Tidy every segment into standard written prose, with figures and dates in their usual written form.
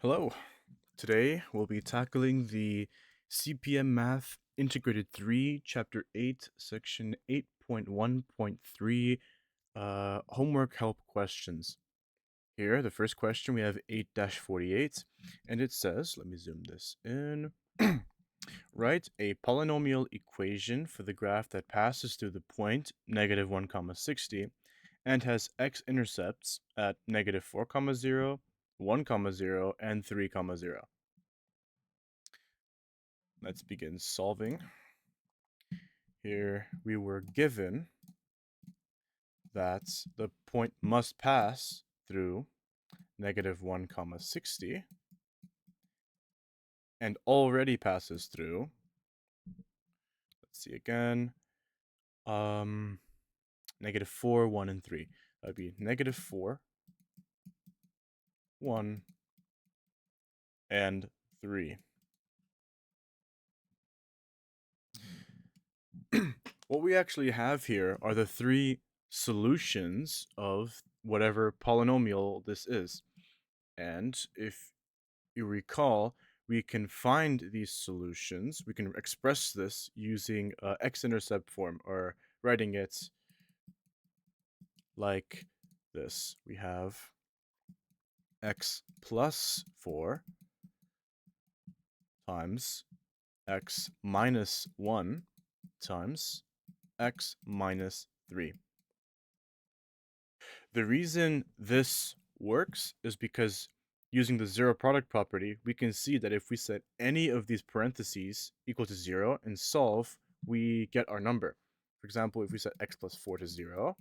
Hello. Today we'll be tackling the CPM Math Integrated 3, Chapter 8, Section 8.1.3 Homework Help Questions. Here, the first question, we have 8-48, and it says, let me zoom this in. Write a polynomial equation for the graph that passes through the point -1, 60 and has x-intercepts at -4, 0, 1, 0, and 3, 0. Let's begin solving. Here we were given that the point must pass through -1, 60 and already passes through, let's see again, -4, 1, and 3. That would be -4, 1, and 3. What we actually have here are the three solutions of whatever polynomial this is. And if you recall, we can find these solutions. We can express this using x-intercept form, or writing it like this. We have x plus 4 times x minus 1 times x minus 3. The reason this works is because using the zero product property, we can see that if we set any of these parentheses equal to 0 and solve, we get our number. For example, if we set x plus 4 to 0,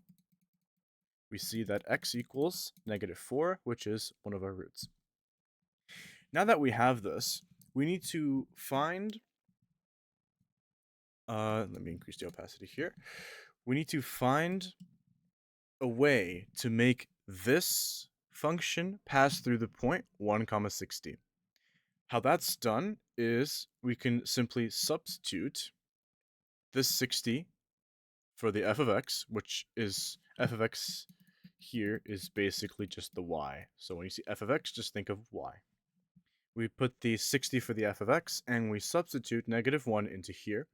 we see that x equals -4, which is one of our roots. Now that we have this, we need to find, let me increase the opacity here. We need to find a way to make this function pass through the point 1, 60. How that's done is we can simply substitute this 60 for the f of x, which is f of x here is basically just the y. So when you see f of x, just think of y. We put the 60 for the f of x, and we substitute -1 into here,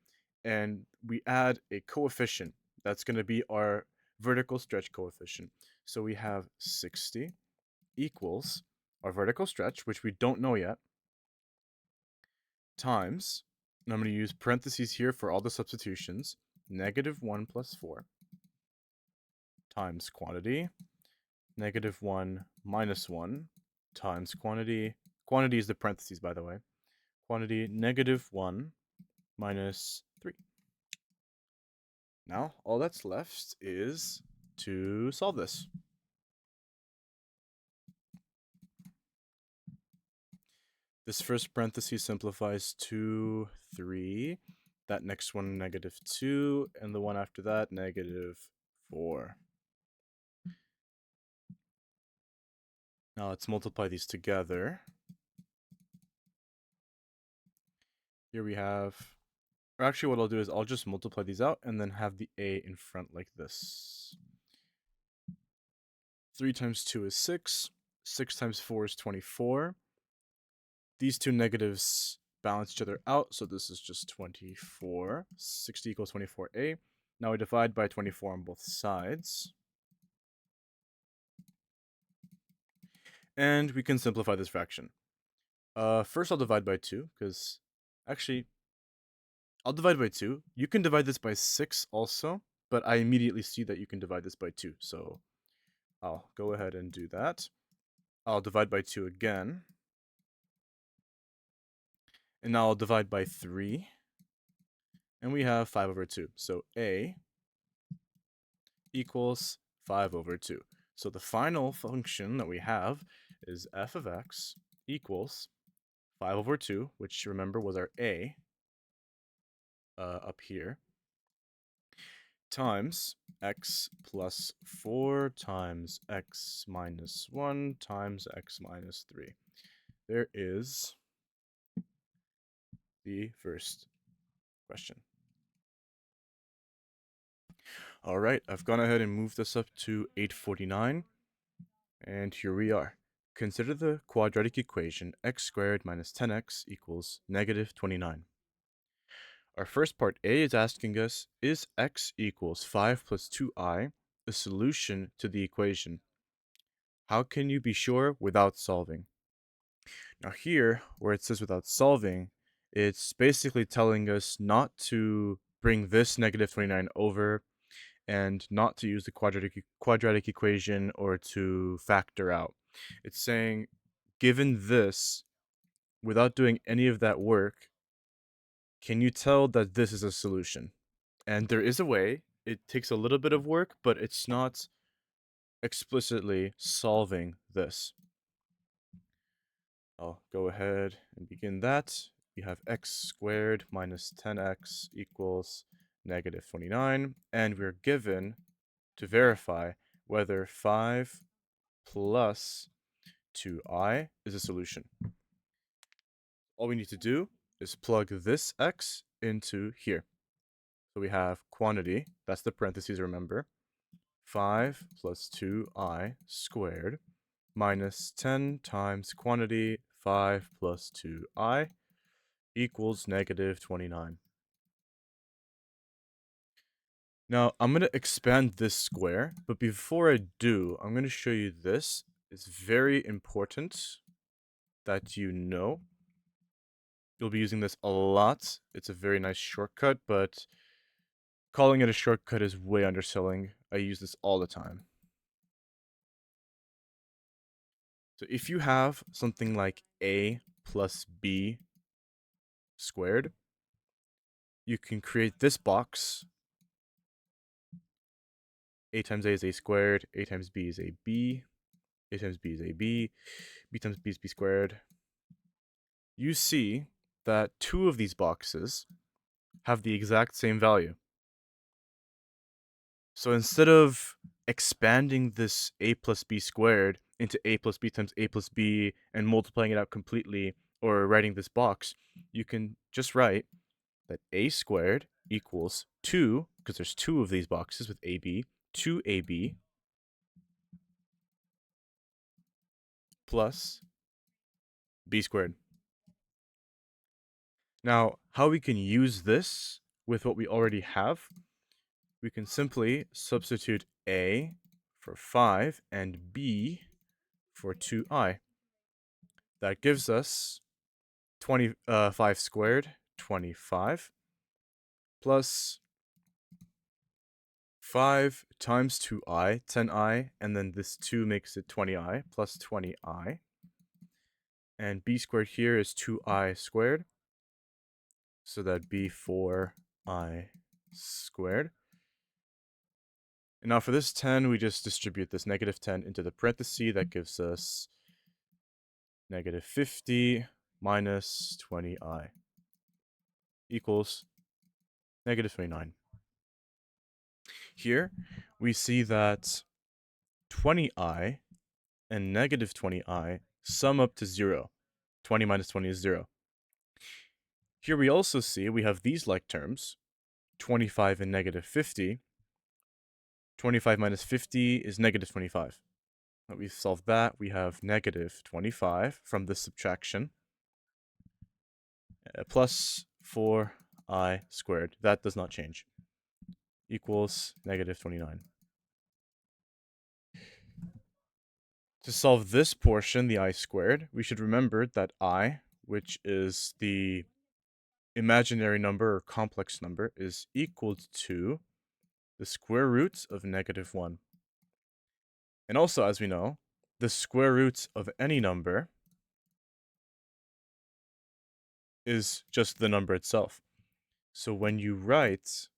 and we add a coefficient. That's going to be our vertical stretch coefficient. So we have 60 equals our vertical stretch, which we don't know yet, times, and I'm going to use parentheses here for all the substitutions, -1 plus 4 times quantity, -1 minus 1 times quantity. Quantity is the parentheses, by the way. Quantity -1 minus 3. Now, all that's left is to solve this. This first parenthesis simplifies to 3. That next one, -2. And the one after that, -4. Now let's multiply these together. Here we have, or actually what I'll do is I'll just multiply these out and then have the a in front like this. 3 times 2 is 6. 6 times 4 is 24. These two negatives balance each other out, so this is just 24. 60 equals 24a. Now we divide by 24 on both sides. And we can simplify this fraction. First I'll divide by 2, because actually, I'll divide by 2. You can divide this by 6 also, but I immediately see that you can divide this by 2, so I'll go ahead and do that. I'll divide by 2 again. And now I'll divide by 3. And we have 5 over 2. So a equals 5 over 2. So the final function that we have is f of x equals 5 over 2, which remember was our a up here, times x plus 4 times x minus 1 times x minus 3. There is the first question. All right, I've gone ahead and moved this up to 849, and here we are. Consider the quadratic equation x squared minus 10x equals negative 29. Our first part A is asking us, is x equals 5 plus 2i a solution to the equation? How can you be sure without solving? Now here, where it says without solving, it's basically telling us not to bring this negative 29 over and not to use the quadratic equation or to factor out. It's saying, given this, without doing any of that work, can you tell that this is a solution? And there is a way. It takes a little bit of work, but it's not explicitly solving this. I'll go ahead and begin that. We have x squared minus 10x equals negative 29, and we're given to verify whether 5 plus 2i is a solution. All we need to do is plug this x into here. So we have quantity, that's the parentheses, remember, 5 plus 2i squared minus 10 times quantity 5 plus 2i equals negative 29. Now, I'm going to expand this square, but before I do, I'm going to show you this. It's very important that you know. You'll be using this a lot. It's a very nice shortcut, but calling it a shortcut is way underselling. I use this all the time. So if you have something like a plus b squared, you can create this box. A times a is a squared, a times b is a b, a times b is a b, b times b is b squared. You see that two of these boxes have the exact same value. So instead of expanding this a plus b squared into a plus b times a plus b and multiplying it out completely, or writing this box, you can just write that a squared equals 2, because there's two of these boxes with ab, 2ab plus b squared. Now, how we can use this with what we already have, we can simply substitute a for 5 and b for 2i. That gives us 5 squared, 25, plus 5 times 2i, 10i, and then this 2 makes it 20i, plus 20i. And b squared here is 2i squared, so that'd be 4i squared. And now for this 10, we just distribute this negative 10 into the parenthesis. That gives us negative 50 minus 20i equals negative 29. Here, we see that 20i and negative 20i sum up to 0. 20 minus 20 is 0. Here we also see we have these like terms, 25 and negative 50. 25 minus 50 is negative 25. We've solved that. We have negative 25 from this subtraction, plus 4i squared. That does not change. Equals negative 29. To solve this portion, the I squared, we should remember that I, which is the imaginary number or complex number, is equal to the square root of negative 1. And also, as we know, the square root of any number is just the number itself. So when you write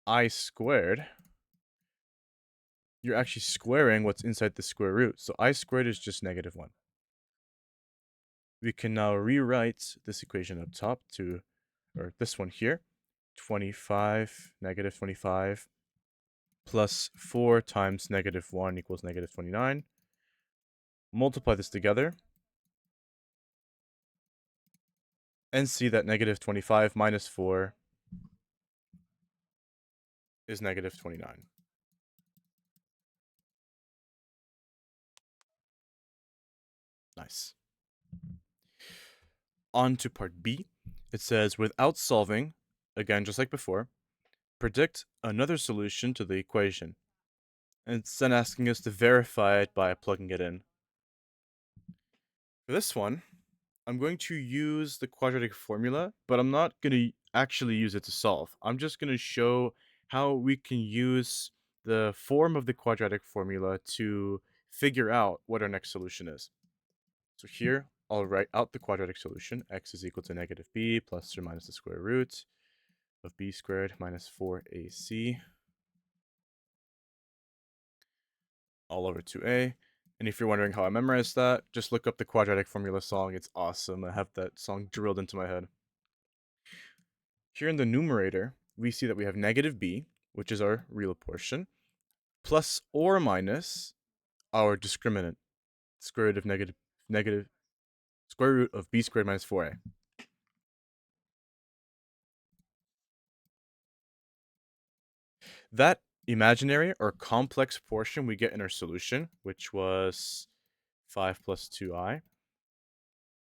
I squared, you're actually squaring what's inside the square root. So I squared is just negative 1. We can now rewrite this equation up top to, or this one here, 25, negative 25, plus 4 times negative 1 equals negative 29. Multiply this together, and see that negative 25 minus 4 is negative 29. Nice. On to part B. It says, without solving, again, just like before, predict another solution to the equation. And it's then asking us to verify it by plugging it in. For this one, I'm going to use the quadratic formula, but I'm not going to actually use it to solve. I'm just going to show how we can use the form of the quadratic formula to figure out what our next solution is. So here, I'll write out the quadratic solution. X is equal to negative b plus or minus the square root of b squared minus 4ac all over 2a. And if you're wondering how I memorized that, just look up the quadratic formula song. It's awesome. I have that song drilled into my head. Here in the numerator, we see that we have negative b, which is our real portion, plus or minus our discriminant, square root of negative square root of b squared minus 4a. That imaginary or complex portion we get in our solution, which was 5 plus 2i,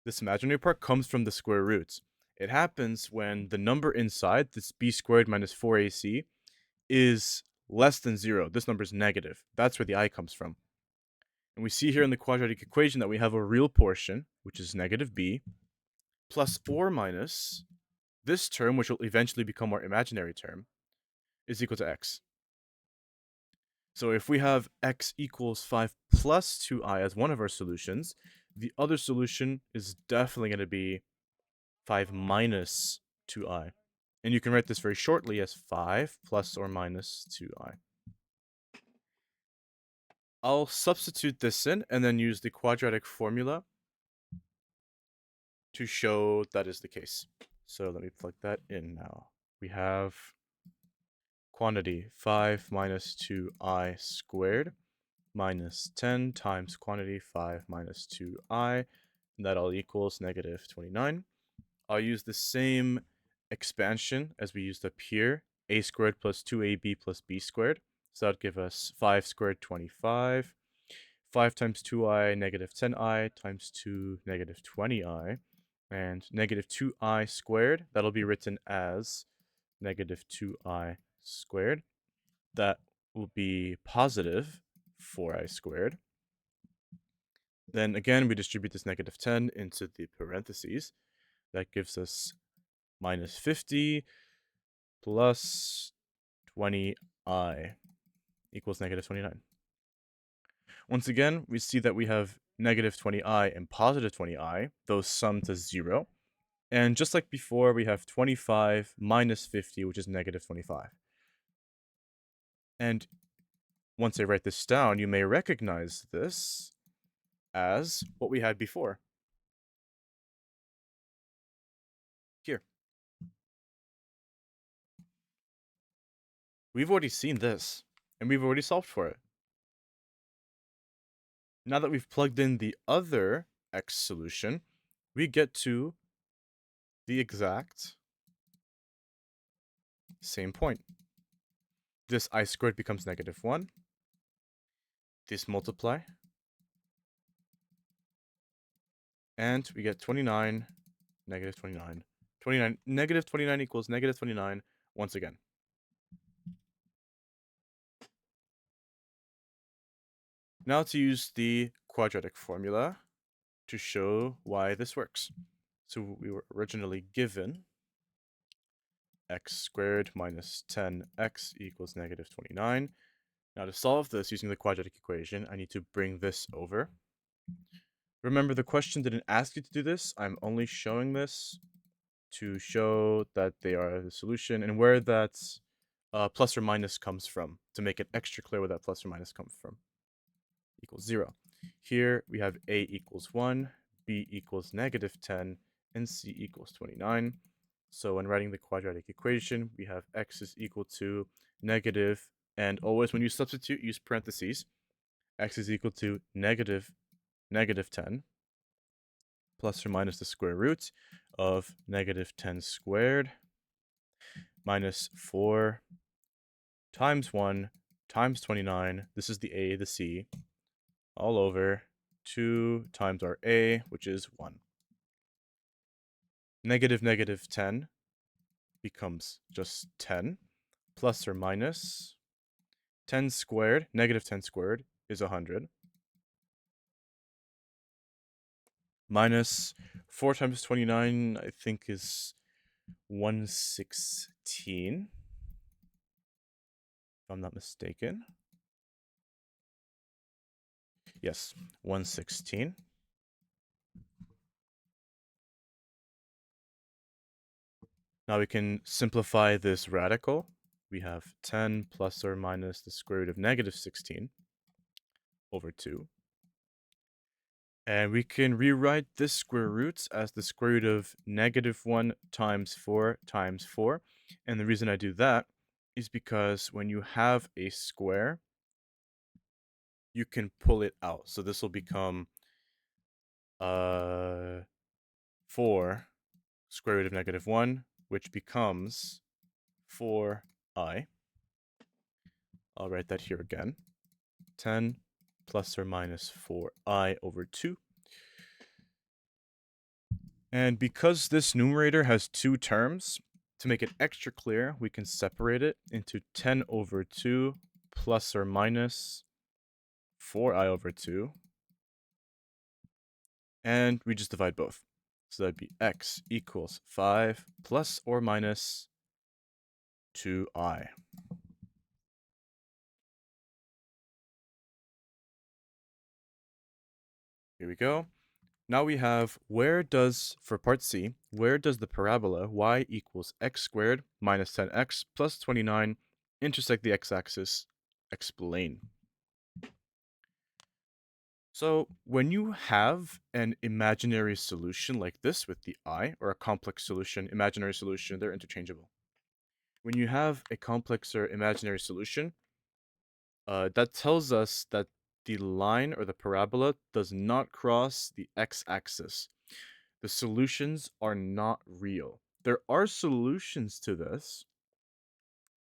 this imaginary part comes from the square roots. It happens when the number inside, this b squared minus 4ac, is less than 0. This number is negative. That's where the I comes from. And we see here in the quadratic equation that we have a real portion, which is negative b, plus or minus this term, which will eventually become our imaginary term, is equal to x. So if we have x equals 5 plus 2i as one of our solutions, the other solution is definitely going to be 5 minus 2i. And you can write this very shortly as 5 plus or minus 2i. I'll substitute this in and then use the quadratic formula to show that is the case. So let me plug that in now. We have quantity 5 minus 2i squared minus 10 times quantity 5 minus 2i, and that all equals negative 29. I'll use the same expansion as we used up here, a squared plus 2ab plus b squared. So that would give us 5 squared, 25. 5 times 2i, negative 10i, times 2, negative 20i. And negative 2i squared, that'll be written as negative 2i squared. That will be positive 4i squared. Then again, we distribute this negative 10 into the parentheses. That gives us minus 50 plus 20i equals negative 29. Once again, we see that we have negative 20i and positive 20i. Those sum to 0. And just like before, we have 25 minus 50, which is negative 25. And once I write this down, you may recognize this as what we had before. Here. We've already seen this, and we've already solved for it. Now that we've plugged in the other x solution, we get to the exact same point. This I squared becomes negative 1. This multiply. And we get 29, negative 29. 29, negative 29 equals negative 29 once again. Now to use the quadratic formula to show why this works. So we were originally given x squared minus 10x equals negative 29. Now to solve this using the quadratic equation, I need to bring this over. Remember, the question didn't ask you to do this. I'm only showing this to show that they are the solution and where that plus or minus comes from, to make it extra clear where that plus or minus comes from. Equals 0. Here we have a equals 1, b equals negative 10, and c equals 29. So when writing the quadratic equation, we have x is equal to negative, and always when you substitute, use parentheses. X is equal to negative 10 plus or minus the square root of negative 10 squared minus 4 times 1 times 29. This is the a, the c, all over 2 times our a, which is 1. Negative 10 becomes just 10, plus or minus 10 squared, negative 10 squared is 100, minus 4 times 29, I think, is 116, if I'm not mistaken. Yes, 116. Now we can simplify this radical. We have 10 plus or minus the square root of negative 16 over 2. And we can rewrite this square root as the square root of negative 1 times 4 times 4. And the reason I do that is because when you have a square, you can pull it out. So this will become 4 square root of negative 1, which becomes 4i. I'll write that here again. 10 plus or minus 4i over 2. And because this numerator has two terms, to make it extra clear, we can separate it into 10 over 2 plus or minus 4i over 2. And we just divide both. So that'd be x equals 5 plus or minus 2i. Here we go. Now we have for part C, where does the parabola y equals x squared minus 10x plus 29 intersect the x-axis? Explain. So when you have an imaginary solution like this with the I, or a complex solution, imaginary solution, they're interchangeable. When you have a complex or imaginary solution, that tells us that the line or the parabola does not cross the x-axis. The solutions are not real. There are solutions to this,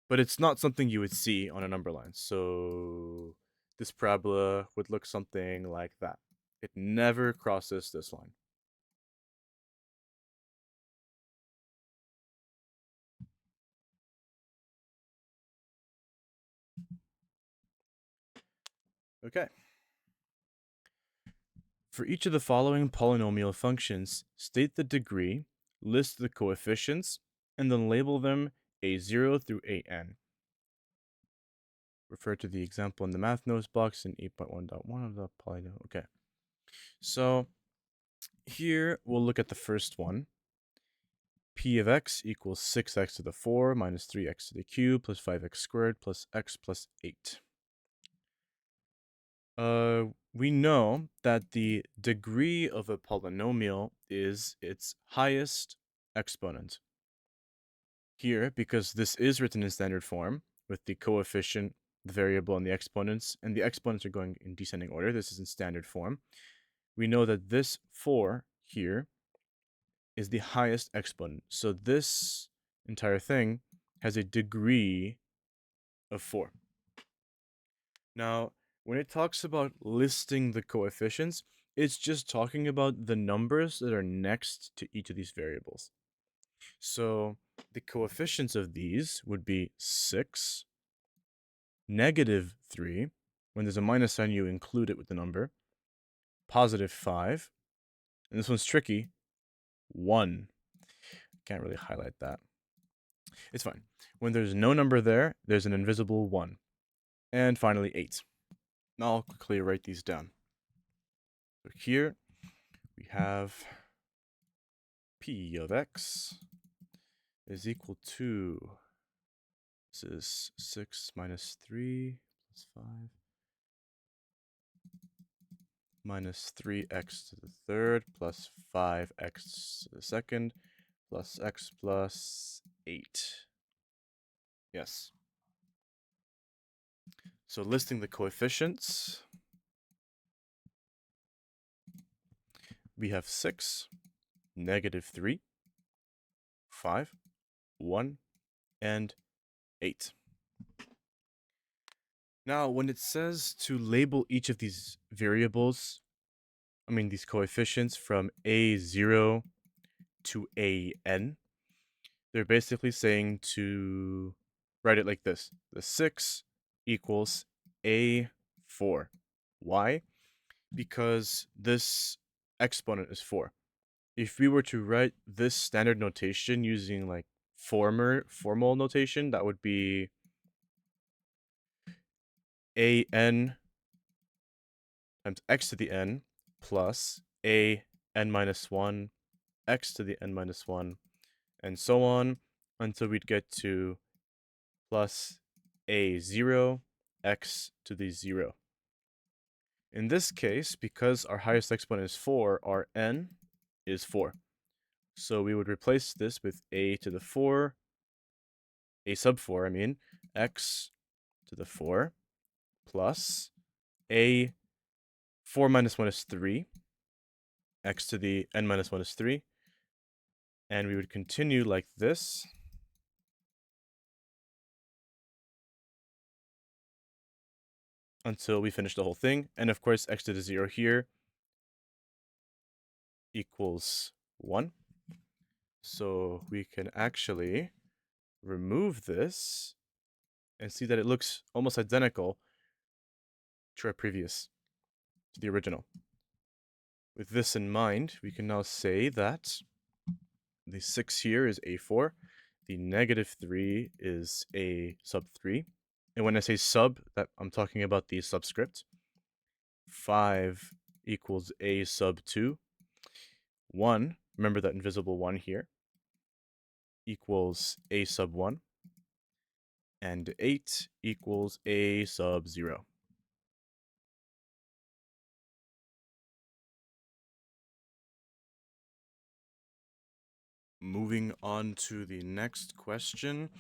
but it's not something you would see on a number line. So this parabola would look something like that. It never crosses this line. Okay. For each of the following polynomial functions, state the degree, list the coefficients, and then label them a0 through an. Refer to the example in the math notes box in 8.1.1 of the polynomial. Okay. So here we'll look at the first one. P of x equals 6x to the 4 minus 3x to the cube plus 5x squared plus x plus 8. We know that the degree of a polynomial is its highest exponent. Here, because this is written in standard form, with the coefficient, the variable, and the exponents are going in descending order, this is in standard form, we know that this 4 here is the highest exponent. So this entire thing has a degree of 4. Now, when it talks about listing the coefficients, it's just talking about the numbers that are next to each of these variables. So the coefficients of these would be 6, negative 3. When there's a minus sign, you include it with the number. Positive 5. And this one's tricky. 1. Can't really highlight that. It's fine. When there's no number there, there's an invisible 1. And finally, 8. Now I'll quickly write these down. So here we have P of x is equal to, this is 6 minus 3 plus 5 minus 3x to the third plus 5x to the second plus x plus 8. Yes. So listing the coefficients, we have 6, negative 3, 5, 1, and 8. Now, when it says to label each of these variables these coefficients from a0 to an, they're basically saying to write it like this. The 6 equals a4. Why? Because this exponent is 4. If we were to write this standard notation using like formal notation, that would be an times x to the n plus a n minus 1 x to the n minus 1, and so on until we'd get to plus a0 x to the 0. In this case, because our highest exponent is 4, our n is 4. So we would replace this with a to the 4, a sub 4, x to the 4 plus a 4 minus 1 is 3, x to the n minus 1 is 3, and we would continue like this until we finish the whole thing. And of course, x to the 0 here equals 1. So we can actually remove this and see that it looks almost identical to our previous, to the original. With this in mind, we can now say that the 6 here is a4, the negative 3 is a sub 3, and when I say sub, that I'm talking about the subscript. 5 equals a sub 2. 1, remember that invisible 1 here, equals a sub 1. And 8 equals a sub 0. Moving on to the next question,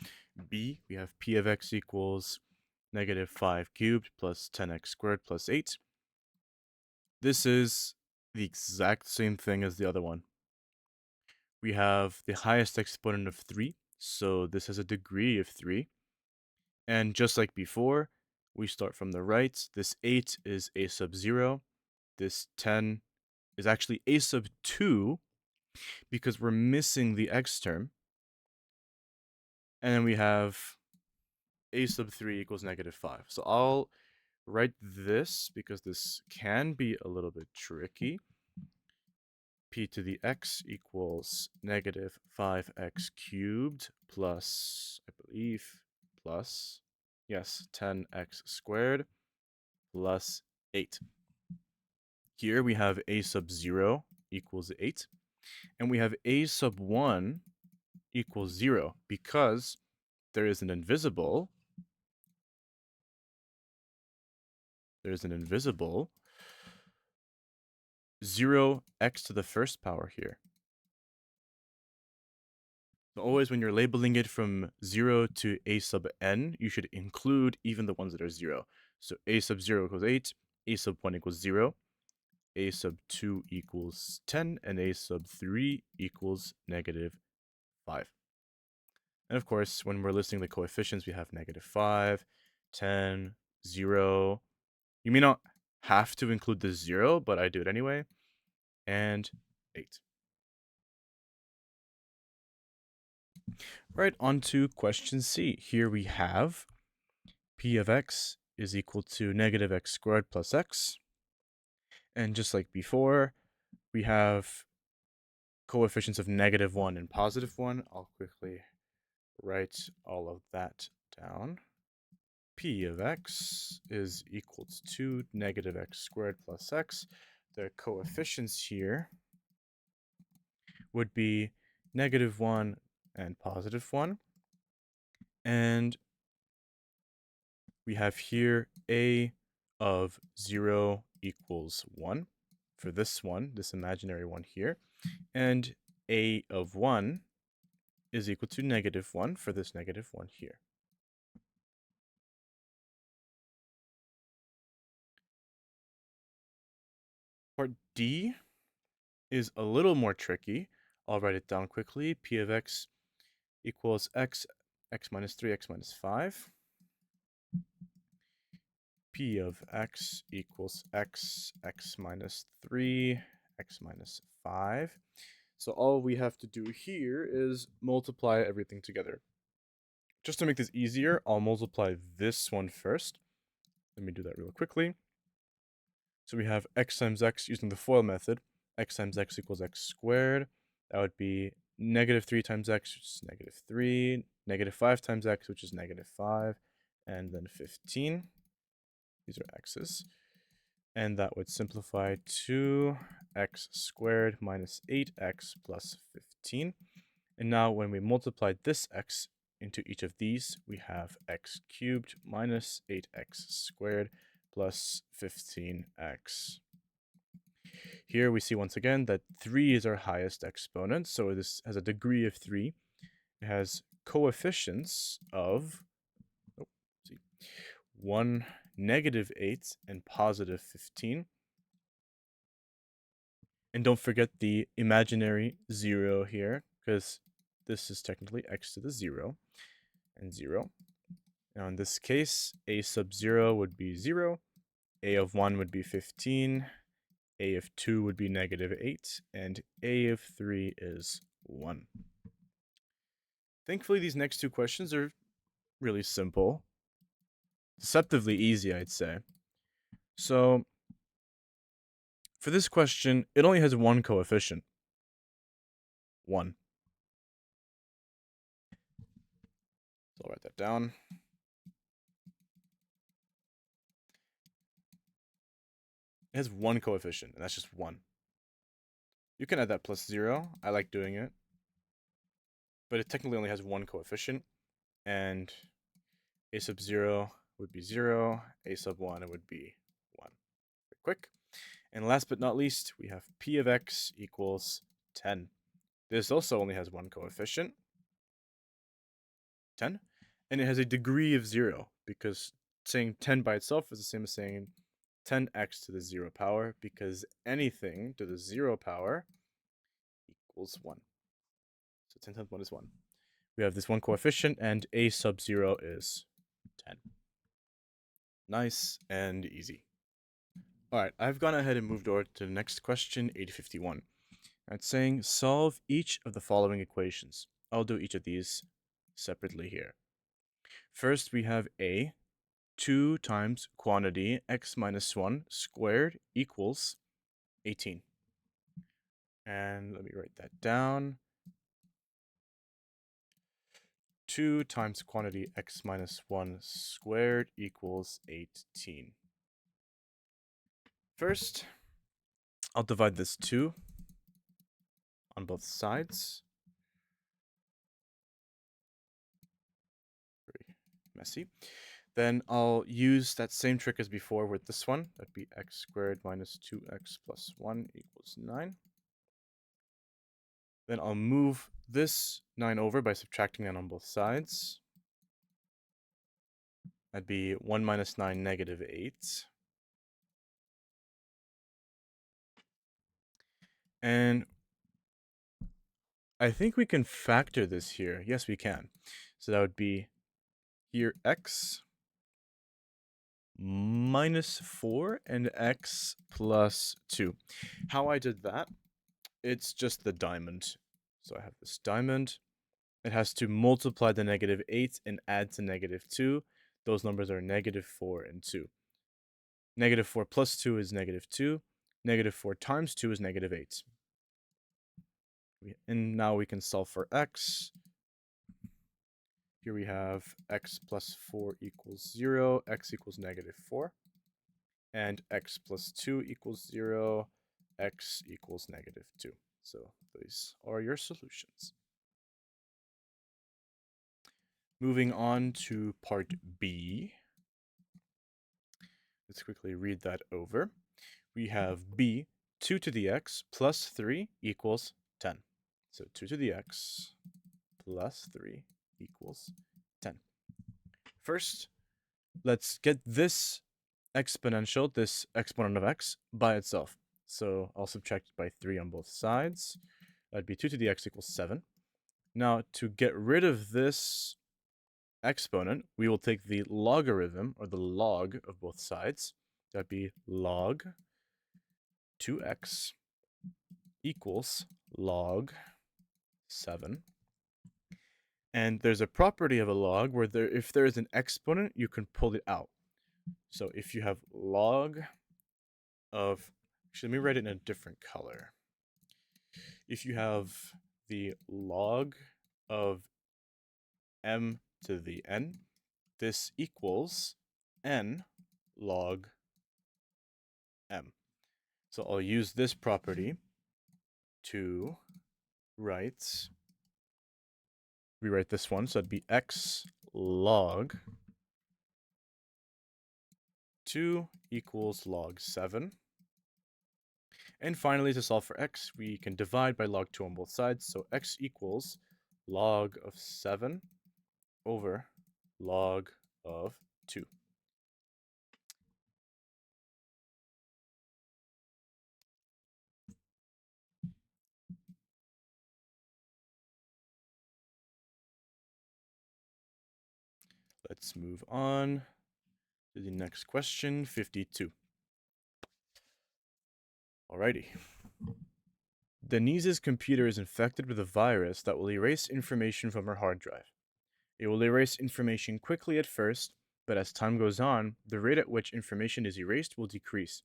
B, we have p of x equals negative 5 cubed plus 10x squared plus 8. This is the exact same thing as the other one. We have the highest exponent of 3, so this has a degree of 3. And just like before, we start from the right. This 8 is a sub 0. This 10 is actually a sub 2 because we're missing the x term. And then we have a sub 3 equals negative 5. So I'll write this because this can be a little bit tricky. P to the x equals negative 5x cubed plus, I believe, plus, yes, 10x squared plus 8. Here we have a sub 0 equals 8. And we have a sub 1 equals 0 because there is an invisible. There's an invisible 0x to the first power here. So always when you're labeling it from 0 to a sub n, you should include even the ones that are 0. So a sub 0 equals 8, a sub 1 equals 0, a sub 2 equals 10, and a sub 3 equals negative 5. And of course, when we're listing the coefficients, we have negative 5, 10, 0. You may not have to include the 0, but I do it anyway. And 8. Right, on to question C. Here we have p of x is equal to negative x squared plus x. And just like before, we have coefficients of negative 1 and positive 1. I'll quickly write all of that down. P of x is equal to negative x squared plus x. The coefficients here would be negative 1 and positive 1. And we have here a of 0 equals 1 for this one, this imaginary one here. And a of 1 is equal to negative 1 for this negative 1 here. Part D is a little more tricky. I'll write it down quickly. P of x equals x minus 3, x minus 5. p of x equals x minus 3, x minus 5. So all we have to do here is multiply everything together. Just to make this easier, I'll multiply this one first. Let me do that real quickly. So we have x times x using the FOIL method. X times x equals x squared. That would be negative 3 times x, which is negative 3. Negative 5 times x, which is negative 5. And then 15. These are x's. And that would simplify to x squared minus 8x plus 15. And now when we multiply this x into each of these, we have x cubed minus 8x squared plus 15x. Here we see once again that 3 is our highest exponent, so this has a degree of 3. It has coefficients of 1, negative 8, and positive 15. And don't forget the imaginary 0 here, because this is technically x to the 0 and 0. Now in this case, a sub 0 would be 0, a of 1 would be 15, a of 2 would be negative 8, and a of 3 is 1. Thankfully, these next two questions are really simple. Deceptively easy, I'd say. So, for this question, it only has one coefficient. 1. So I'll write that down. It has one coefficient, and that's just 1. You can add that plus 0. I like doing it. But it technically only has one coefficient, and a sub 0 would be 0, a sub 1 it would be 1. Quick. And last but not least, we have p of x equals 10. This also only has one coefficient, 10, and it has a degree of 0, because saying 10 by itself is the same as saying 10x to the 0 power, because anything to the 0 power equals 1. So 10 times 1 is 1. We have this one coefficient, and a sub 0 is 10. Nice and easy. Alright, I've gone ahead and moved over to the next question, 8051. It's saying solve each of the following equations. I'll do each of these separately here. First, we have a 2 times quantity x minus 1 squared equals 18. And let me write that down. 2 times quantity x minus 1 squared equals 18. First, I'll divide this 2 on both sides. Very messy. Then I'll use that same trick as before with this one. That'd be x squared minus 2x plus 1 equals 9. Then I'll move this 9 over by subtracting it on both sides. That'd be 1 minus 9, negative 8. And I think we can factor this here. Yes, we can. So that would be here x minus 4 and x plus 2. How I did that, it's just the diamond. So I have this diamond. It has to multiply the negative 8 and add to negative 2. Those numbers are negative 4 and 2. Negative 4 plus 2 is negative 2. Negative 4 times 2 is negative 8. And now we can solve for x. Here we have x plus 4 equals 0, x equals negative 4. And x plus 2 equals 0, x equals negative 2. So these are your solutions. Moving on to part B. Let's quickly read that over. We have b, 2 to the x plus 3 equals 10. So 2 to the x plus 3 equals 10. First, let's get this exponential, this exponent of x, by itself. So I'll subtract it by 3 on both sides. That'd be 2 to the x equals 7. Now, to get rid of this exponent, we will take the logarithm, or the log of both sides. That'd be log 2x equals log 7. And there's a property of a log where if there is an exponent, you can pull it out. So if you have log of, actually, let me write it in a different color. If you have the log of m to the n, this equals n log m. So I'll use this property to rewrite this one. So that'd be x log 2 equals log 7. And finally, to solve for x, we can divide by log 2 on both sides. So x equals log of 7 over log of 2. Let's move on to the next question, 52. Alrighty. Denise's computer is infected with a virus that will erase information from her hard drive. It will erase information quickly at first, but as time goes on, the rate at which information is erased will decrease.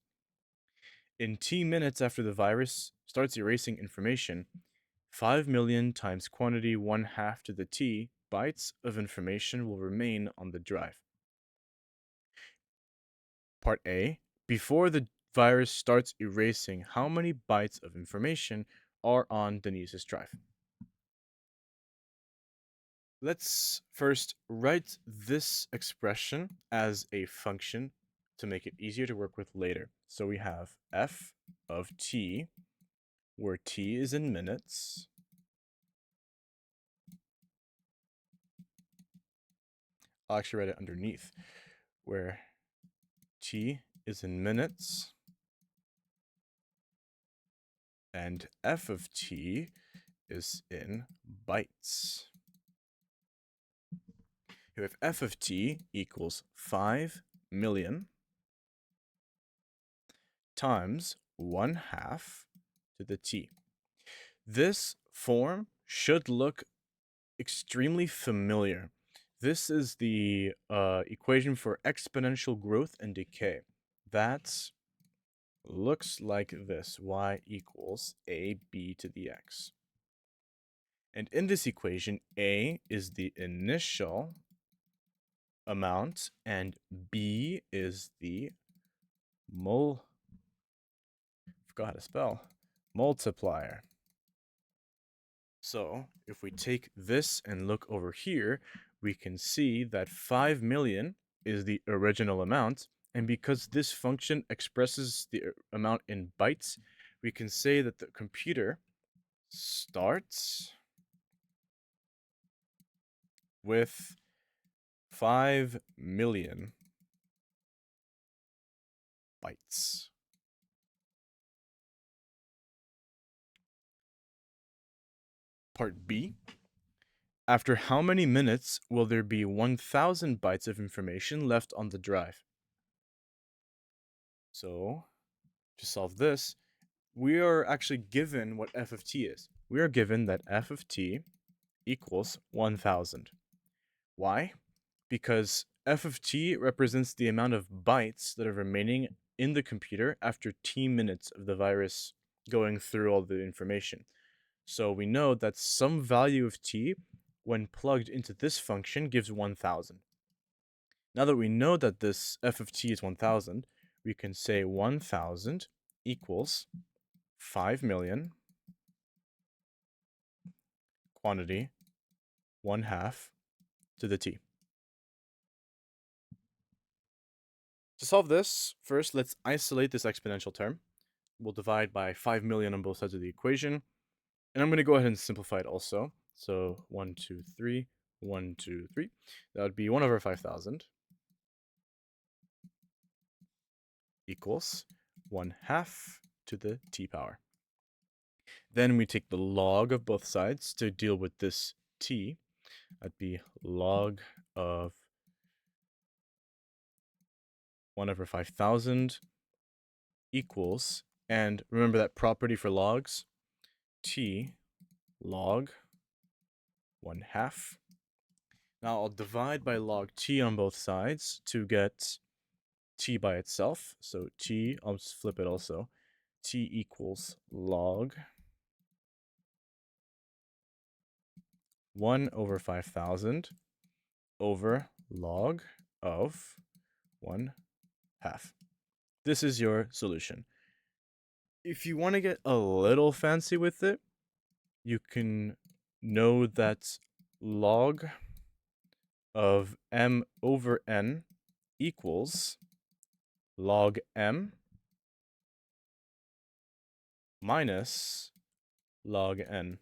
In t minutes after the virus starts erasing information, 5 million times quantity 1/2 to the t bytes of information will remain on the drive. Part A. Before the virus starts erasing, how many bytes of information are on Denise's drive? Let's first write this expression as a function to make it easier to work with later. So we have f of t, where t is in minutes, I'll actually write it underneath, where t is in minutes, and f of t is in bytes. We have f of t equals 5 million times 1/2 to the t. This form should look extremely familiar. This is the equation for exponential growth and decay. That looks like this, y equals ab to the x. And in this equation, a is the initial amount and b is the multiplier. So if we take this and look over here, we can see that 5 million is the original amount. And because this function expresses the amount in bytes, we can say that the computer starts with 5 million bytes. Part B. After how many minutes will there be 1,000 bytes of information left on the drive? So, to solve this, we are actually given what f of t is. We are given that f of t equals 1,000. Why? Because f of t represents the amount of bytes that are remaining in the computer after t minutes of the virus going through all the information. So we know that some value of t, when plugged into this function, gives 1,000. Now that we know that this f of t is 1,000, we can say 1,000 equals 5 million quantity 1/2 to the t. To solve this, first let's isolate this exponential term. We'll divide by 5 million on both sides of the equation. And I'm going to go ahead and simplify it also. So 1, 2, 3, 1, 2, 3. That would be 1 over 5,000 equals 1/2 to the t power. Then we take the log of both sides to deal with this t. That'd be log of 1 over 5,000 equals, and remember that property for logs, t log 1/2. Now I'll divide by log t on both sides to get t by itself. So t, I'll just flip it also. T equals log 1 over 5,000 over log of 1/2. This is your solution. If you want to get a little fancy with it, you can know that log of m over n equals log m minus log n.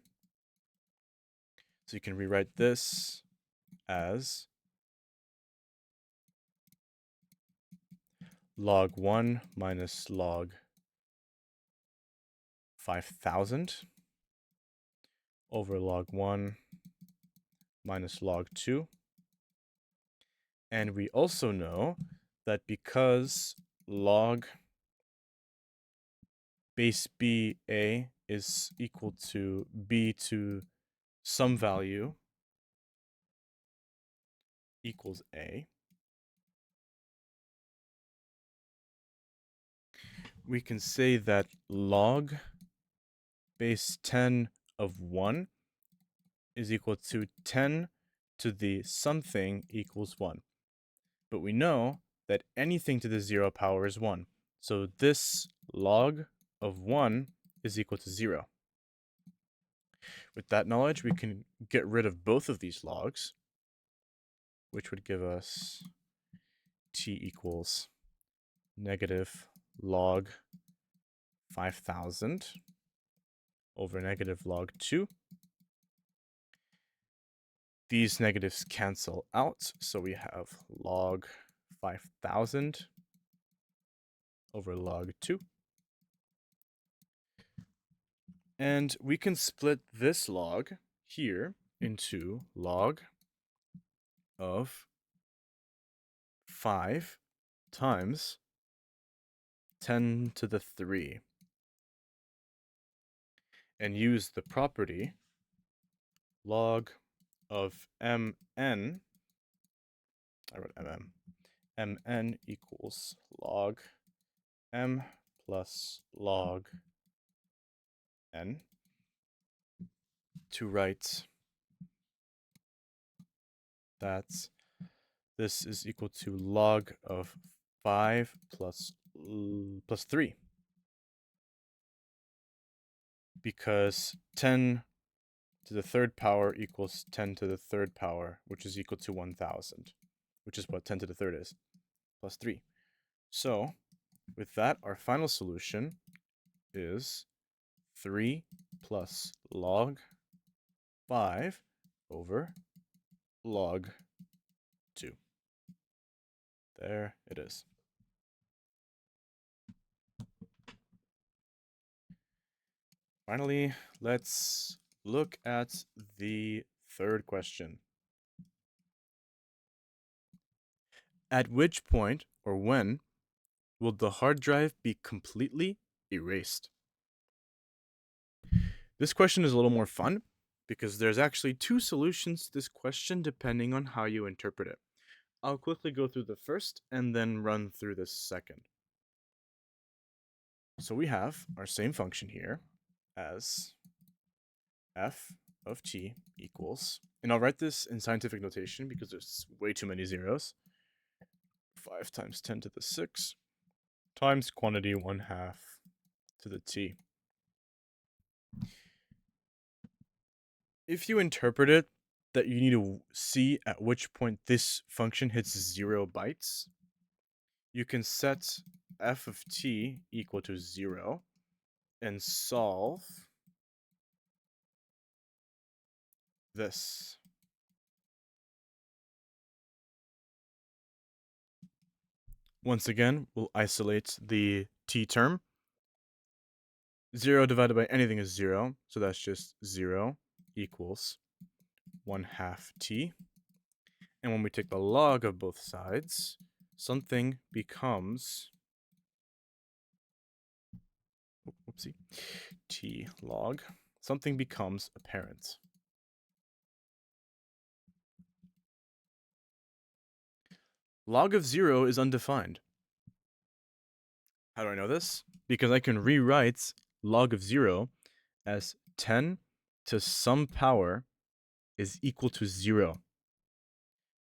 So you can rewrite this as log 1 minus log 5,000 over log 1 minus log 2. And we also know that because log base BA is equal to B to some value equals A, we can say that log base 10 of 1 is equal to 10 to the something equals 1. But we know that anything to the 0 power is 1. So this log of 1 is equal to 0. With that knowledge, we can get rid of both of these logs, which would give us t equals negative log 5,000 over negative log 2. These negatives cancel out, so we have log 5,000 over log 2. And we can split this log here into log of 5 times 10 to the 3. And use the property log of mn, I wrote mn equals log m plus log n, to write that this is equal to log of 5 plus 3. Because 10 to the third power equals 10 to the third power, which is equal to 1,000, which is what 10 to the third is, plus 3. So with that, our final solution is 3 plus log 5 over log 2. There it is. Finally, let's look at the third question. At which point or when will the hard drive be completely erased? This question is a little more fun because there's actually two solutions to this question depending on how you interpret it. I'll quickly go through the first and then run through the second. So we have our same function here as f of t equals, and I'll write this in scientific notation because there's way too many zeros, 5 times 10 to the 6 times quantity 1/2 to the t. If you interpret it that you need to see at which point this function hits 0 bytes, you can set f of t equal to 0 and solve this. Once again, we'll isolate the t term. 0 divided by anything is 0, so that's just 0 equals 1/2 t. And when we take the log of both sides, something becomes, whoopsie, t log, something becomes apparent. Log of 0 is undefined. How do I know this? Because I can rewrite log of 0 as 10 to some power is equal to 0.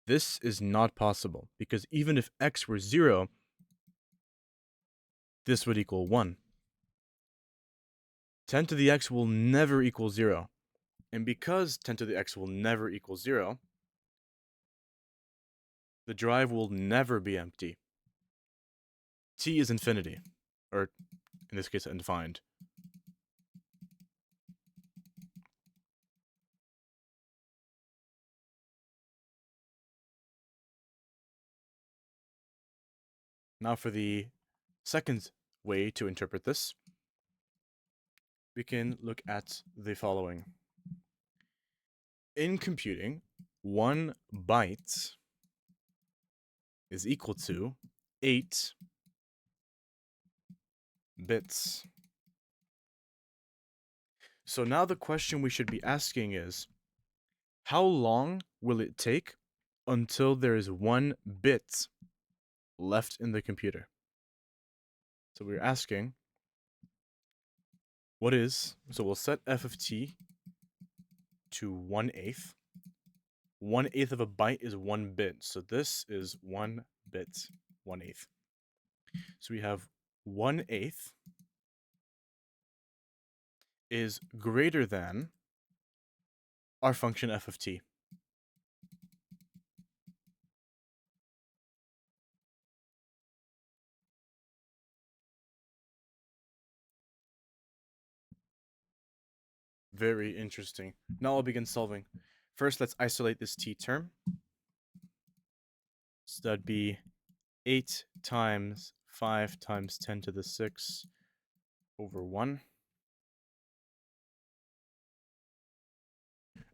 This is not possible, because even if x were 0, this would equal 1. 10 to the x will never equal 0. And because 10 to the x will never equal 0, the drive will never be empty. T is infinity, or in this case, undefined. Now for the second way to interpret this, we can look at the following. In computing, 1 byte is equal to 8 bits. So now the question we should be asking is, how long will it take until there is 1 bit left in the computer? So we're asking, so we'll set f of t to 1/8. 1/8 of a byte is 1 bit. So this is 1 bit, 1/8. So we have 1/8 is greater than our function f of t. Very interesting. Now I'll begin solving. First, let's isolate this t term. So that'd be 8 times 5 times 10 to the 6 over 1.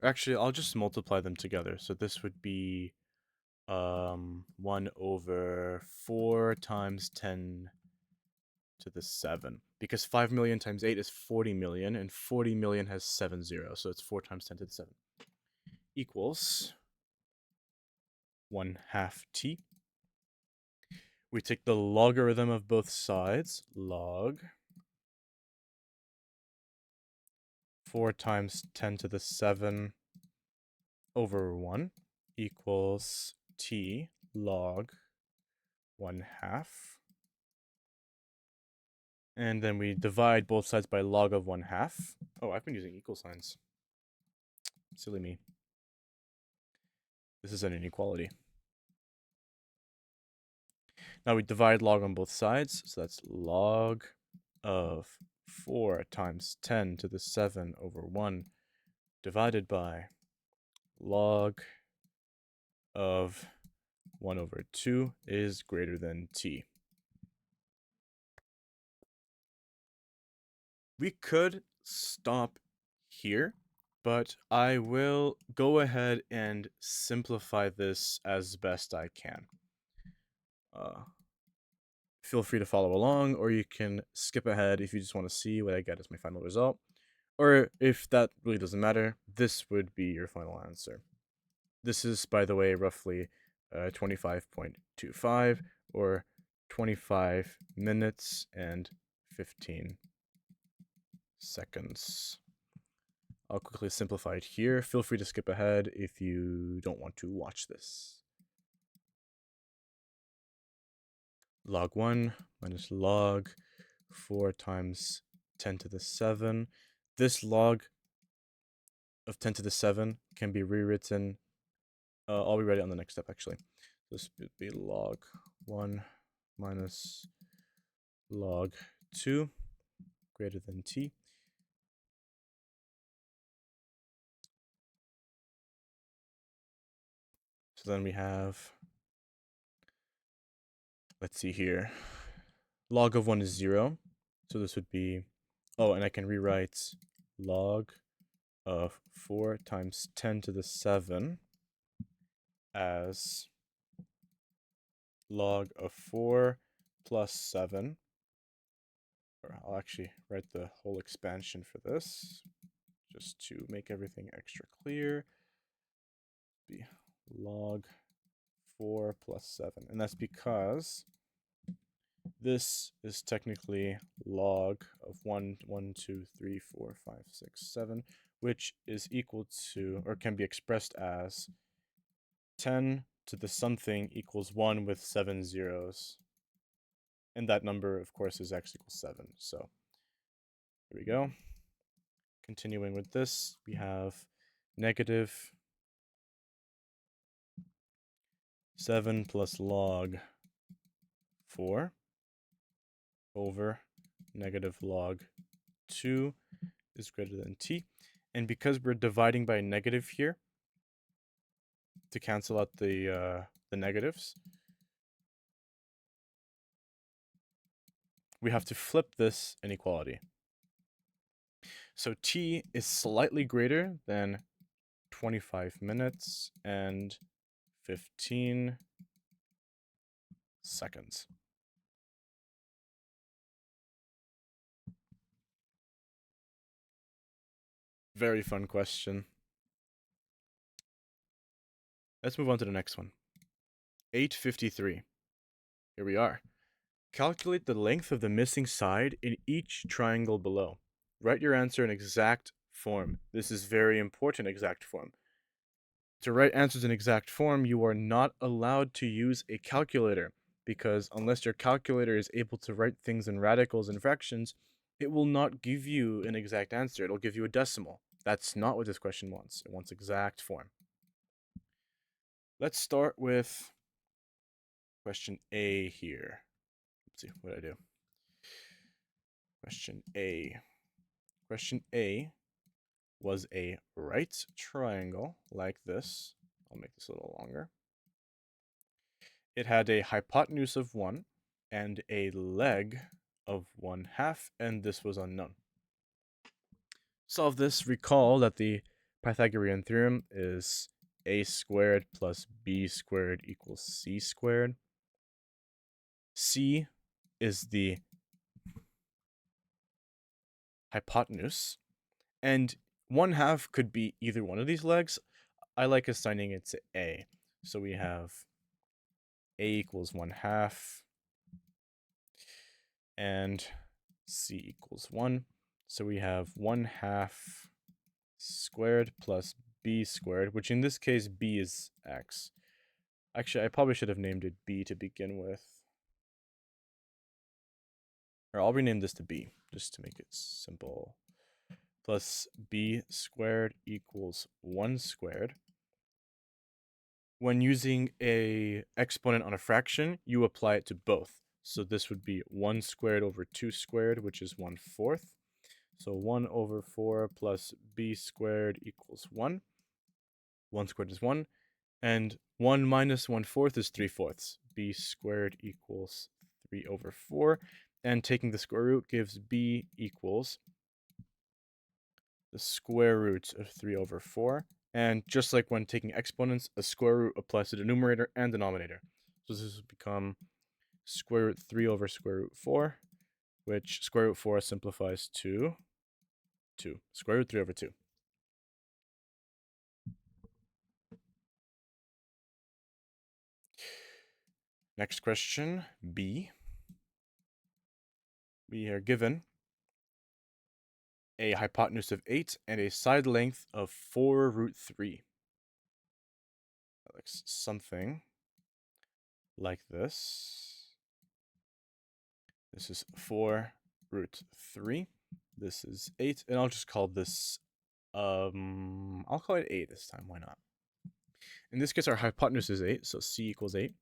Actually, I'll just multiply them together. So this would be 1 over 4 times 10 to the 7. Because 5 million times 8 is 40 million, and 40 million has 7 zeros. So it's 4 times 10 to the 7. Equals 1/2 t. We take the logarithm of both sides, log 4 times 10 to the 7 over 1 equals t log 1/2. And then we divide both sides by log of 1/2. Oh, I've been using equal signs. Silly me. This is an inequality. Now we divide log on both sides, so that's log of 4 times 10 to the 7 over 1 divided by log of 1 over 2 is greater than t. We could stop here, but I will go ahead and simplify this as best I can. Feel free to follow along, or you can skip ahead if you just want to see what I get as my final result. Or if that really doesn't matter, this would be your final answer. This is, by the way, roughly 25.25, or 25 minutes and 15 seconds. I'll quickly simplify it here. Feel free to skip ahead if you don't want to watch this. Log 1 minus log 4 times 10 to the 7. This log of 10 to the 7 can be rewritten. I'll rewrite it on the next step, actually. This would be log 1 minus log 2 greater than t. So then we have, let's see here, log of 1 is 0. So this would be, oh, and I can rewrite log of 4 times 10 to the 7 as log of 4 plus 7. Or I'll actually write the whole expansion for this, just to make everything extra clear. Be log 4 plus 7. And that's because this is technically log of 1, 1, 2, 3, 4, 5, 6, 7, which is equal to, or can be expressed as 10 to the something equals 1 with 7 zeros. And that number, of course, is x equals 7. So here we go. Continuing with this, we have negative 7 plus log 4 over negative log 2 is greater than t. And because we're dividing by a negative here, to cancel out the negatives, we have to flip this inequality. So t is slightly greater than 25 minutes and 15 seconds. Very fun question. Let's move on to the next one. 853. Here we are. Calculate the length of the missing side in each triangle below. Write your answer in exact form. This is very important, exact form. To write answers in exact form, you are not allowed to use a calculator, because unless your calculator is able to write things in radicals and fractions, it will not give you an exact answer. It'll give you a decimal. That's not what this question wants. It wants exact form. Let's start with question A here. Let's see, what did I do? Question A. Question A was a right triangle like this. I'll make this a little longer. It had a hypotenuse of 1 and a leg of 1/2, and this was unknown. Solve this. Recall that the Pythagorean theorem is a squared plus b squared equals c squared. C is the hypotenuse, and 1/2 could be either one of these legs. I like assigning it to A. So we have A equals 1/2 and C equals 1. So we have 1/2 squared plus b squared, which in this case b is x. Actually, I probably should have named it b to begin with. Or I'll rename this to b, just to make it simple. Plus b squared equals 1 squared. When using a exponent on a fraction, you apply it to both. So this would be 1 squared over 2 squared, which is 1/4. So 1 over 4 plus b squared equals 1. 1 squared is 1. And 1 minus 1/4 is 3/4. B squared equals 3 over 4. And taking the square root gives b equals the square root of 3 over 4. And just like when taking exponents, a square root applies to the numerator and denominator. So this will become square root 3 over square root 4, which square root 4 simplifies to 2. Square root 3 over 2. Next question, B. We are given a hypotenuse of 8 and a side length of 4 root 3. That looks something like this. This is 4 root 3. This is 8, and I'll just call this, I'll call it 8 this time, why not? In this case, our hypotenuse is 8, so C equals 8.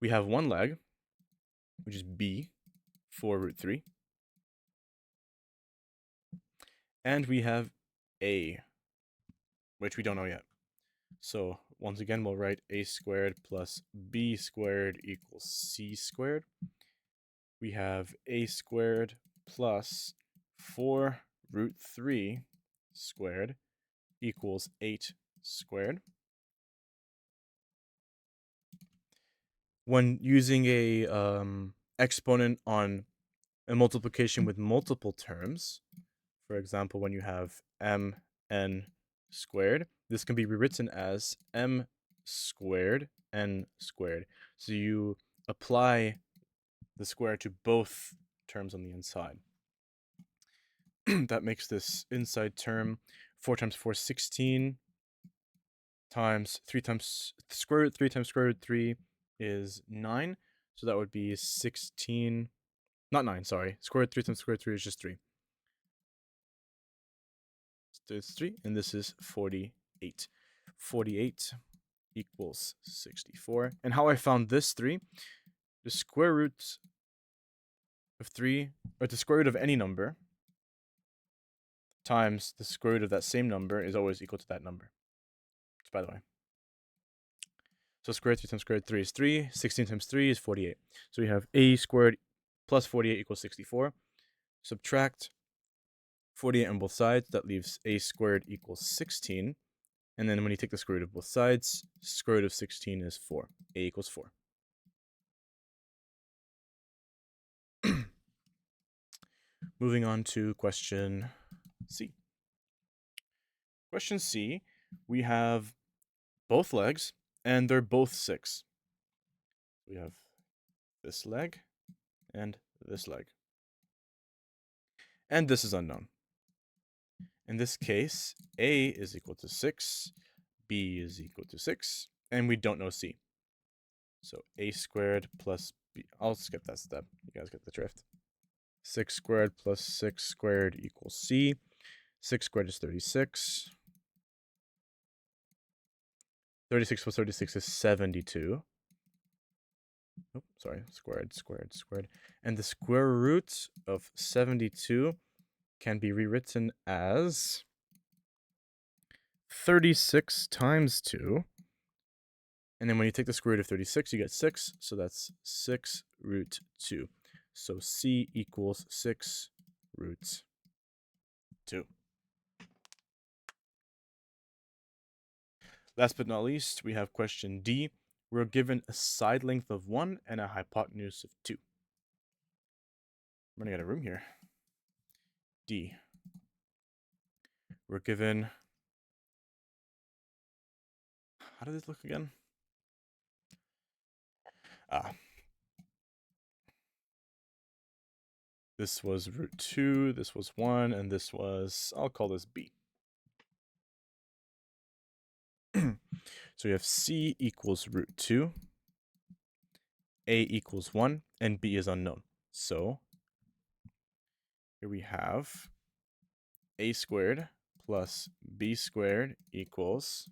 We have one leg, which is B, 4 root 3. And we have A, which we don't know yet. So once again, we'll write A squared plus B squared equals C squared. We have A squared plus 4 root 3 squared equals 8 squared. when using a exponent on a multiplication with multiple terms, for example, when you have mn squared, this can be rewritten as m squared n squared. So you apply the square to both terms on the inside. That makes this inside term 4 times 4 is 16 times 3 times square root 3 times square root 3 is 9. So that would be 16, not 9, sorry. Square root 3 times square root 3 is just 3. So it's 3, and this is 48. 48 equals 64. And how I found this 3, the square root of 3, or the square root of any number, times the square root of that same number is always equal to that number. Just by the way. So square root 3 times square root 3 is 3. 16 times 3 is 48. So we have a squared plus 48 equals 64. Subtract 48 on both sides. That leaves a squared equals 16. And then when you take the square root of both sides, square root of 16 is 4. A equals 4. Moving on to question C. Question C, we have both legs, and they're both 6. We have this leg and this leg. And this is unknown. In this case, A is equal to 6, B is equal to 6, and we don't know C. So A squared plus B, I'll skip that step. You guys get the drift. 6 squared plus 6 squared equals C. 6 squared is 36. 36 plus 36 is 72. Oh, sorry, squared. And the square root of 72 can be rewritten as 36 times 2. And then when you take the square root of 36, you get 6. So that's 6 root 2. So C equals 6 root 2. Last but not least, we have question D. We're given a side length of 1 and a hypotenuse of 2. I'm running out of room here. D. We're given... How did this look again? This was root 2, this was 1, and this was... I'll call this B. So we have C equals root 2, A equals 1, and B is unknown. So here we have A squared plus B squared equals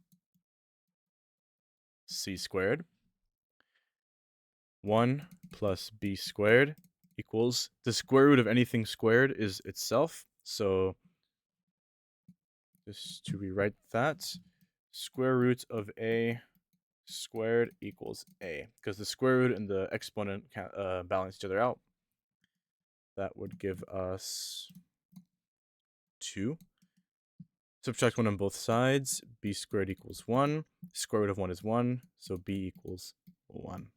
C squared. 1 plus B squared equals, the square root of anything squared is itself. So just to rewrite that, square root of A squared equals A, because the square root and the exponent can balance each other out. That would give us 2. Subtract 1 on both sides. B squared equals 1. Square root of 1 is 1, so B equals 1.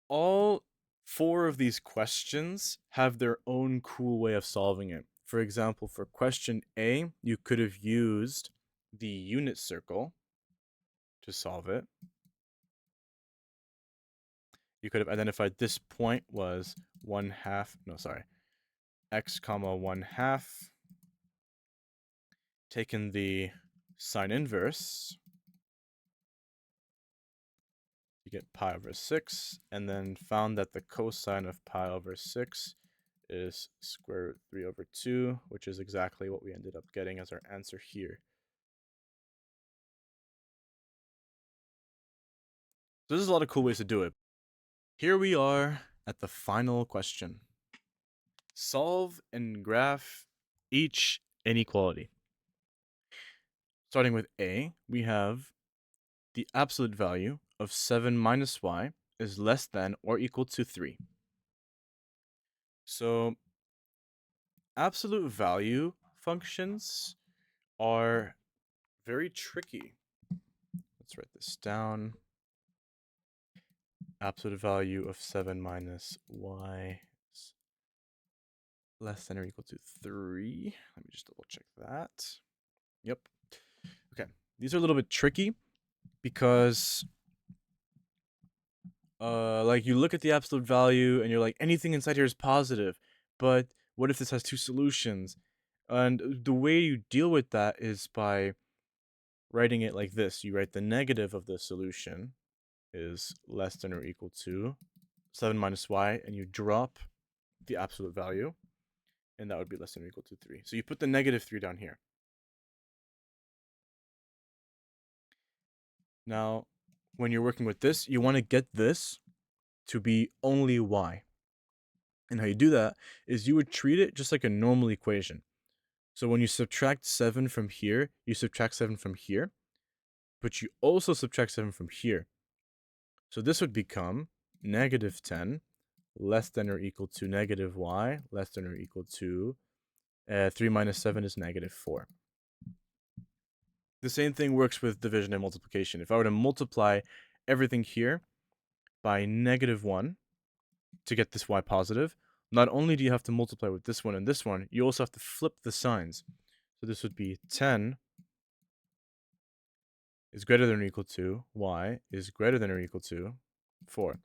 All 4 of these questions have their own cool way of solving it. For example, for question A, you could have used the unit circle to solve it. You could have identified this point was 1/2, x comma 1/2, taken the sine inverse, you get pi over 6, and then found that the cosine of pi over 6 is square root 3 over 2, which is exactly what we ended up getting as our answer here. So there's a lot of cool ways to do it. Here we are at the final question. Solve and graph each inequality. Starting with A, we have the absolute value of 7 minus y is less than or equal to 3. So absolute value functions are very tricky. let's write this down. Absolute value of 7 minus y is less than or equal to 3. Let me just double check that. Yep. Okay. These are a little bit tricky because like you look at the absolute value and you're like, anything inside here is positive, but what if this has two solutions? And the way you deal with that is by writing it like this. You write the negative of the solution is less than or equal to 7 minus y, and you drop the absolute value, and that would be less than or equal to 3. So you put the negative 3 down here. Now, when you're working with this, you want to get this to be only y. And how you do that is you would treat it just like a normal equation. So when you subtract 7 from here, you subtract 7 from here, but you also subtract 7 from here. So this would become negative 10 less than or equal to negative y less than or equal to 3 minus 7 is negative 4. The same thing works with division and multiplication. If I were to multiply everything here by negative 1 to get this y positive, not only do you have to multiply with this one and this one, you also have to flip the signs. So this would be 10 is greater than or equal to y is greater than or equal to 4.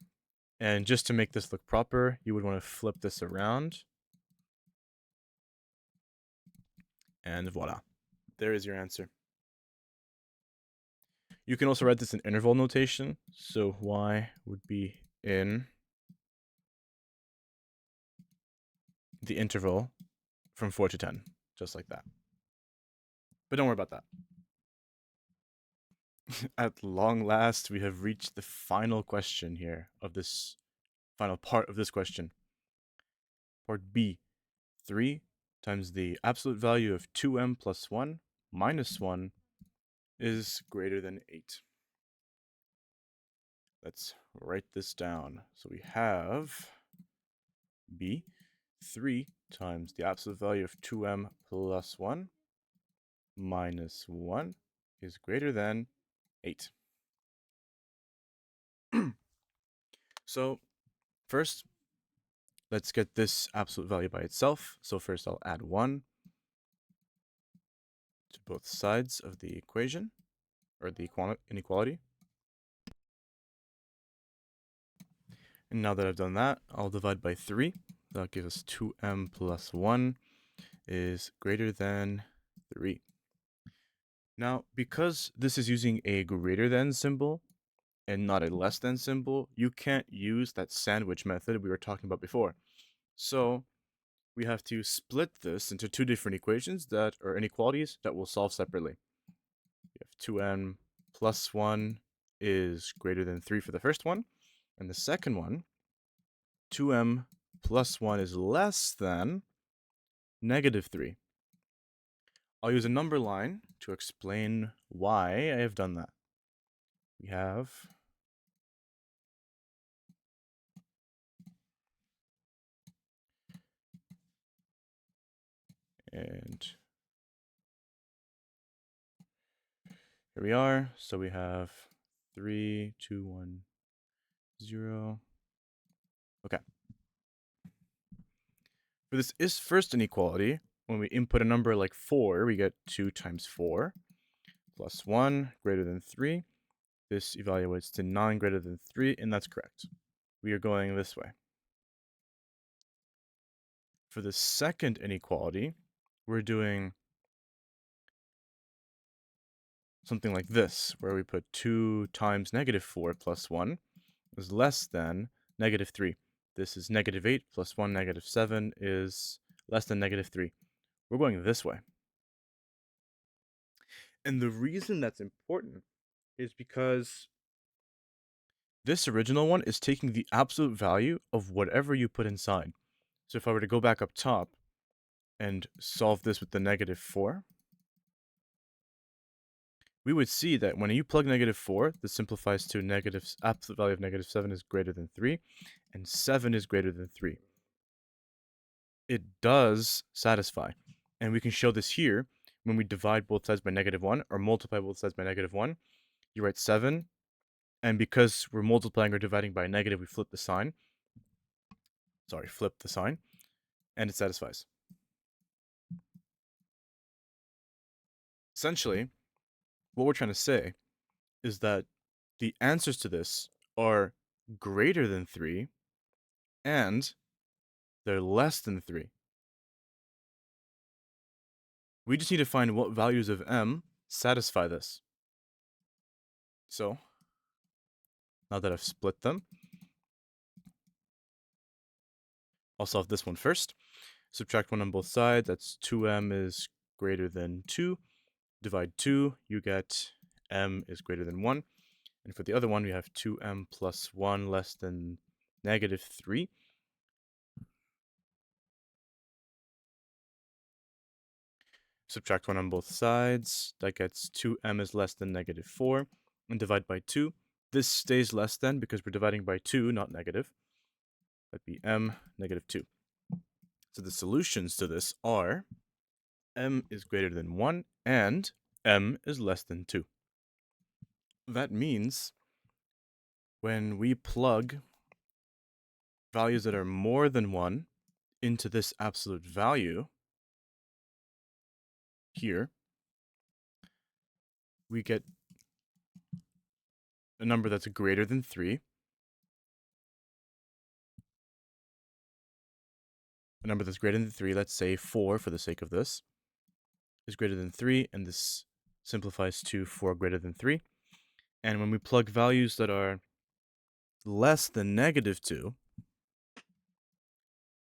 And just to make this look proper, you would want to flip this around. And voila, there is your answer. You can also write this in interval notation. So y would be in the interval from 4 to 10, just like that. But don't worry about that. At long last, we have reached the final question here of this final part of this question. Part B, 3 times the absolute value of 2m plus 1 minus 1 is greater than 8. Let's write this down. So we have B, 3 times the absolute value of 2m plus 1 minus 1 is greater than 8. So first, let's get this absolute value by itself. So first I'll add 1 to both sides of the equation, or the inequality. And now that I've done that, I'll divide by 3. That'll give us 2m plus 1 is greater than 3. Now, because this is using a greater than symbol and not a less than symbol, you can't use that sandwich method we were talking about before. So we have to split this into two different equations that are inequalities that we'll solve separately. We have 2m plus 1 is greater than 3 for the first one. And the second one, 2m plus 1 is less than negative 3. I'll use a number line to explain why I have done that. We have and here we are. So we have 3, 2, 1, 0. Okay. For this is first inequality, when we input a number like 4, we get 2 times 4 plus 1 greater than 3. This evaluates to 9 greater than 3, and that's correct. We are going this way. For the second inequality, we're doing something like this, where we put 2 times negative 4 plus 1 is less than negative 3. This is negative 8 plus 1 negative 7 is less than negative 3. We're going this way. And the reason that's important is because this original one is taking the absolute value of whatever you put inside. So if I were to go back up top and solve this with the negative 4, we would see that when you plug negative 4, this simplifies to absolute value of negative 7 is greater than 3, and 7 is greater than 3. It does satisfy. And we can show this here when we divide both sides by negative 1 or multiply both sides by negative 1. you write 7, and because we're multiplying or dividing by a negative, we flip the sign. Sorry, flip the sign, and it satisfies. Essentially, what we're trying to say is that the answers to this are greater than 3, and they're less than 3. We just need to find what values of m satisfy this. So, now that I've split them, I'll solve this one first. Subtract 1 on both sides, that's 2m is greater than 2. Divide 2, you get m is greater than 1. And for the other one, we have 2m plus 1 less than negative 3. Subtract 1 on both sides, that gets 2m is less than negative 4. And divide by 2. This stays less than because we're dividing by 2, not negative. That'd be m negative 2. So the solutions to this are m is greater than 1 and m is less than 2. That means when we plug values that are more than 1 into this absolute value here, we get a number that's greater than 3, a number that's greater than 3, let's say 4 for the sake of this, is greater than 3, and this simplifies to 4 greater than 3. And when we plug values that are less than negative 2,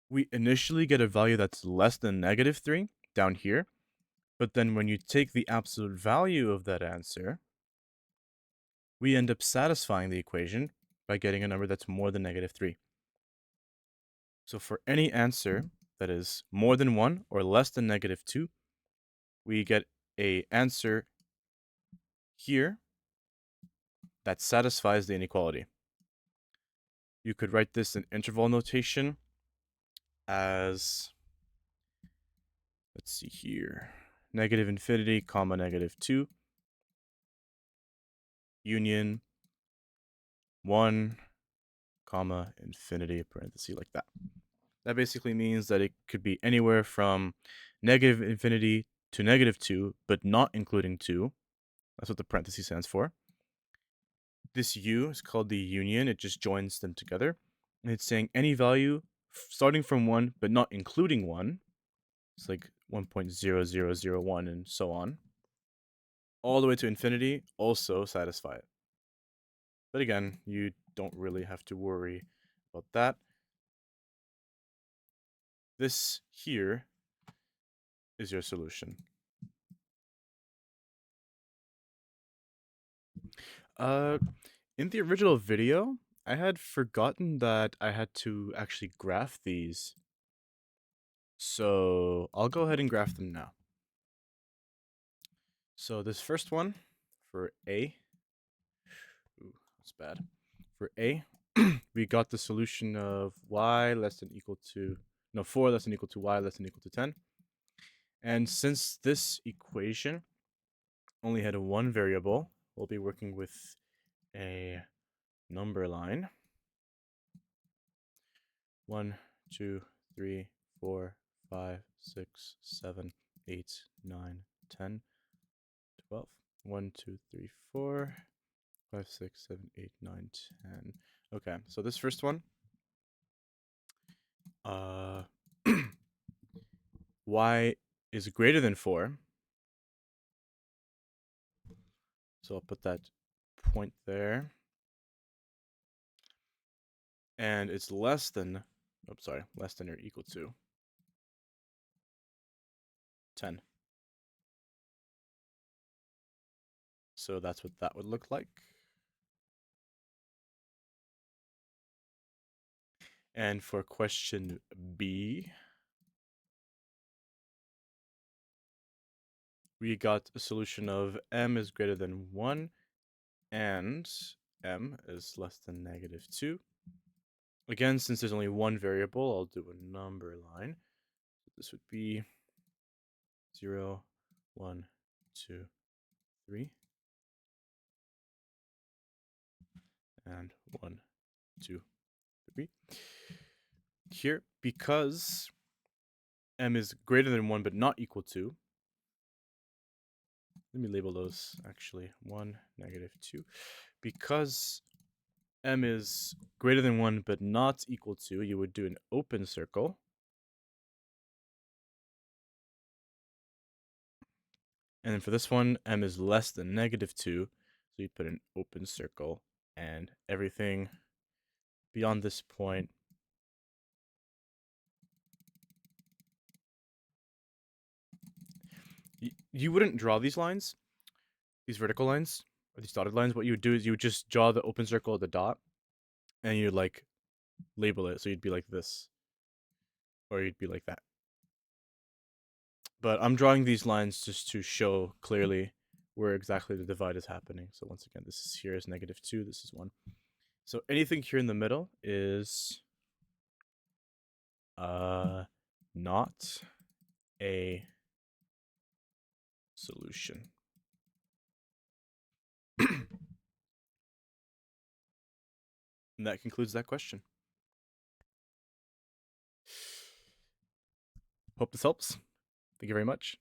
we initially get a value that's less than negative 3 down here, but then when you take the absolute value of that answer, we end up satisfying the equation by getting a number that's more than negative 3. So for any answer that is more than 1 or less than negative 2, we get an answer here that satisfies the inequality. You could write this in interval notation as, let's see here, negative infinity, comma, negative 2, union 1, comma, infinity, parenthesis, like that. That basically means that it could be anywhere from negative infinity to negative 2, but not including 2. That's what the parenthesis stands for. This u is called the union. It just joins them together. And it's saying any value starting from 1, but not including 1. It's like 1.0001 and so on. All the way to infinity also satisfy it. But again, you don't really have to worry about that. This here is your solution. In the original video, I had forgotten that I had to actually graph these. So I'll go ahead and graph them now. So this first one for A, ooh, that's bad. For A, we got the solution of y less than equal to, no, 4 less than equal to y less than equal to 10. And since this equation only had a one variable, we'll be working with a number line. 1, 2, 3, 4, 5, 6, 7, 8, 9, 10, 12. 1, 2, 3, 4, 5, 6, 7, 8, 9, 10. Okay, so this first one, y is greater than 4. So I'll put that point there. And it's less than, oops, sorry, less than or equal to 10. So that's what that would look like. And for question B, we got a solution of m is greater than 1 and m is less than negative 2. Again, since there's only one variable, I'll do a number line. This would be 0, 1, 2, 3. and 1, 2, 3. Here, because m is greater than 1 but not equal to, let me label those actually 1, -2. Because m is greater than 1 but not equal to, you would do an open circle. And then for this one, m is less than -2, so you put an open circle, and everything beyond this point you wouldn't draw these lines, these vertical lines, or these dotted lines. What you would do is you would just draw the open circle at the dot, and you'd like label it. So you'd be like this, or you'd be like that. But I'm drawing these lines just to show clearly where exactly the divide is happening. So once again, this is here is -2, this is 1. So anything here in the middle is not a solution. And that concludes that question. Hope this helps. Thank you very much.